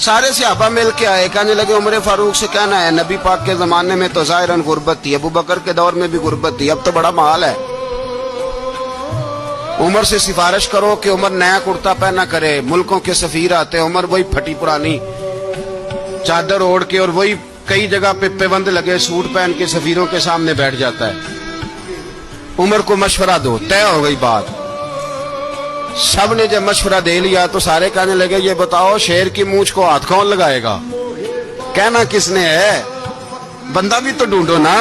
सारे सहाबा मिल के आए, कहने लगे उमर फारूक से कहना है नबी पाक के जमाने में तो ज़ाहिरन गुर्बत थी, अबू बकर के दौर में भी गुर्बत थी, अब तो बड़ा माल है। उमर से सिफारिश करो कि उमर नया कुर्ता पहना करे। मुल्कों के सफीर आते हैं, उमर वही फटी पुरानी चादर ओढ़ के और वही कई जगह पे पेबंद लगे सूट पहन के सफीरों के सामने बैठ जाता है। उमर को मशवरा दो, तय हो गई बात। सब ने जब मशवरा दे लिया तो सारे कहने लगे ये बताओ शेर की मूंछ को हाथ कौन लगाएगा, कहना किसने है, बंदा भी तो ढूंढो ना।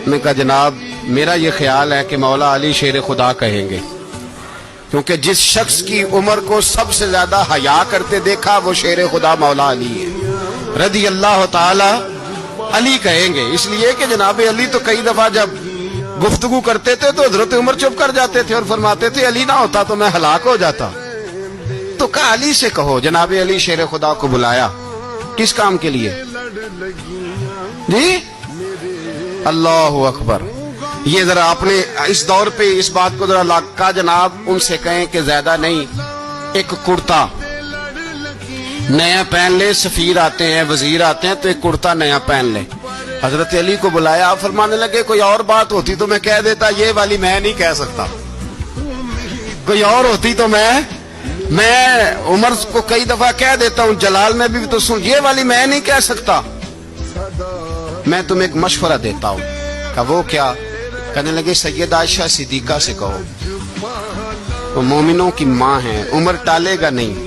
मैं कहा जनाब मेरा ये ख्याल है कि मौला अली शेर खुदा कहेंगे, क्योंकि जिस शख्स की उम्र को सबसे ज्यादा हया करते देखा वो शेर खुदा मौला अली है, रदी अल्लाह ताला अली कहेंगे। इसलिए कि जनाब अली तो कई दफा जब गुफ्तगू करते थे तो हजरत उमर चुप कर जाते थे और फरमाते थे अली ना होता तो मैं हलाक हो जाता। तो कहा अली से कहो। जनाब अली शेर खुदा को बुलाया, किस काम के लिए जी? अल्लाह अकबर। ये जरा आपने इस दौर पे इस बात को जरा लाका जनाब उनसे कहें कि ज्यादा नहीं, एक कुर्ता नया पहन ले, सफीर आते हैं वजीर आते हैं तो एक कुर्ता नया पहन ले। हजरत अली को बुलाया, आप फरमाने लगे कोई और बात होती तो मैं कह देता, ये वाली मैं नहीं कह सकता। कोई और होती तो मैं उमर को कई दफा कह देता हूं, जलाल में भी तो सुन, ये वाली मैं नहीं कह सकता। मैं तुम्हें एक मशवरा देता हूं। कहा वो क्या? कहने लगे सैयद आयशा सिद्दीका से कहो, वो मोमिनों की माँ है, उमर टालेगा नहीं।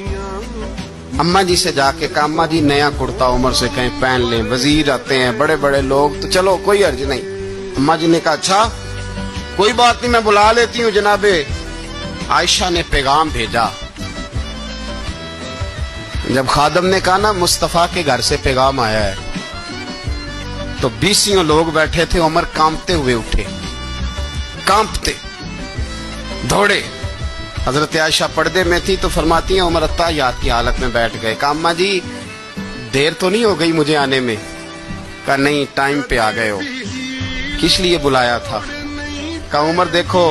अम्मा जी से जाके कहा अम्मा जी नया कुर्ता उमर से कहीं पहन लें, वजीर आते हैं बड़े बड़े लोग तो चलो कोई अर्ज नहीं। अम्मा जी ने कहा अच्छा कोई बात नहीं मैं बुला लेती हूँ। जनाबे आयशा ने पैगाम भेजा। जब खादम ने कहा ना मुस्तफा के घर से पैगाम आया है, तो 20 लोग बैठे थे। उमर कांपते हुए उठे, कांपते दौड़े। हजरत आयशा पर्दे में थी तो फरमाती हैं उमर अत्ताहियात की हालत में बैठ गए। कहा अम्मा जी देर तो नहीं हो गई मुझे आने में? कहा नहीं टाइम पे आ गए हो। किस लिए बुलाया था? कहा उमर देखो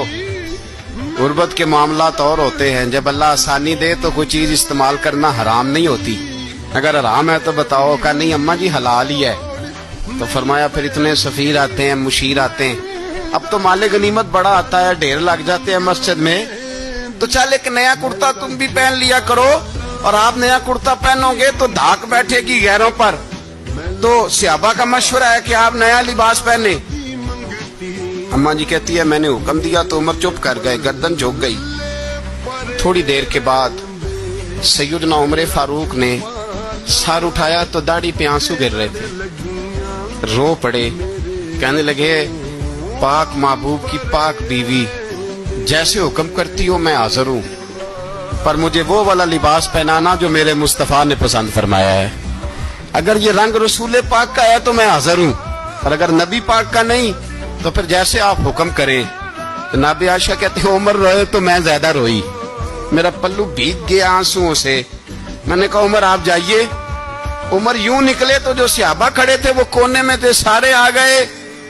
गुर्बत के मामलात और होते हैं, जब अल्लाह आसानी दे तो कोई चीज इस्तेमाल करना हराम नहीं होती, अगर हराम है तो बताओ। कहा नहीं अम्मा जी हलाल ही है। तो फरमाया फिर इतने सफीर आते हैं मुशीर आते हैं, अब तो माले गनीमत बड़ा आता है, ढेर लग जाते हैं मस्जिद में, तो चल एक नया कुर्ता तुम भी पहन लिया करो। और आप नया कुर्ता पहनोगे तो धाक बैठेगी गैरों पर। तो सहाबा का मशवरा है कि आप नया लिबास पहने। अम्मा जी कहती है मैंने हुक्म दिया तो उमर चुप कर गए, गर्दन झुक गई। थोड़ी देर के बाद सैयदना उमर फारूक ने सर उठाया तो दाढ़ी पे आंसू गिर रहे थे, रो पड़े। कहने लगे पाक महबूब की पाक बीवी जैसे हुक्म करती हो मैं हाजिर हूं, पर मुझे वो वाला लिबास पहनाना जो मेरे मुस्तफा ने पसंद फरमाया है। अगर ये रंग रसूल पाक का है तो मैं हाजिर हूं, और अगर नबी पाक का नहीं तो फिर जैसे आप हुक्म करें। जनाब आयशा कहते हैं उमर रोए तो मैं ज्यादा रोई, मेरा पल्लू भीग गया आंसुओं से। मैंने कहा उमर आप जाइए। उमर यूं निकले तो जो सहाबा खड़े थे वो कोने में थे, सारे आ गए।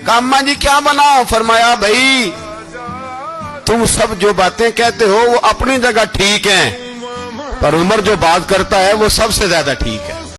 कहा अम्मा जी क्या बनाओ? फरमाया भाई तुम सब जो बातें कहते हो वो अपनी जगह ठीक हैं, पर उमर जो बात करता है वो सबसे ज्यादा ठीक है।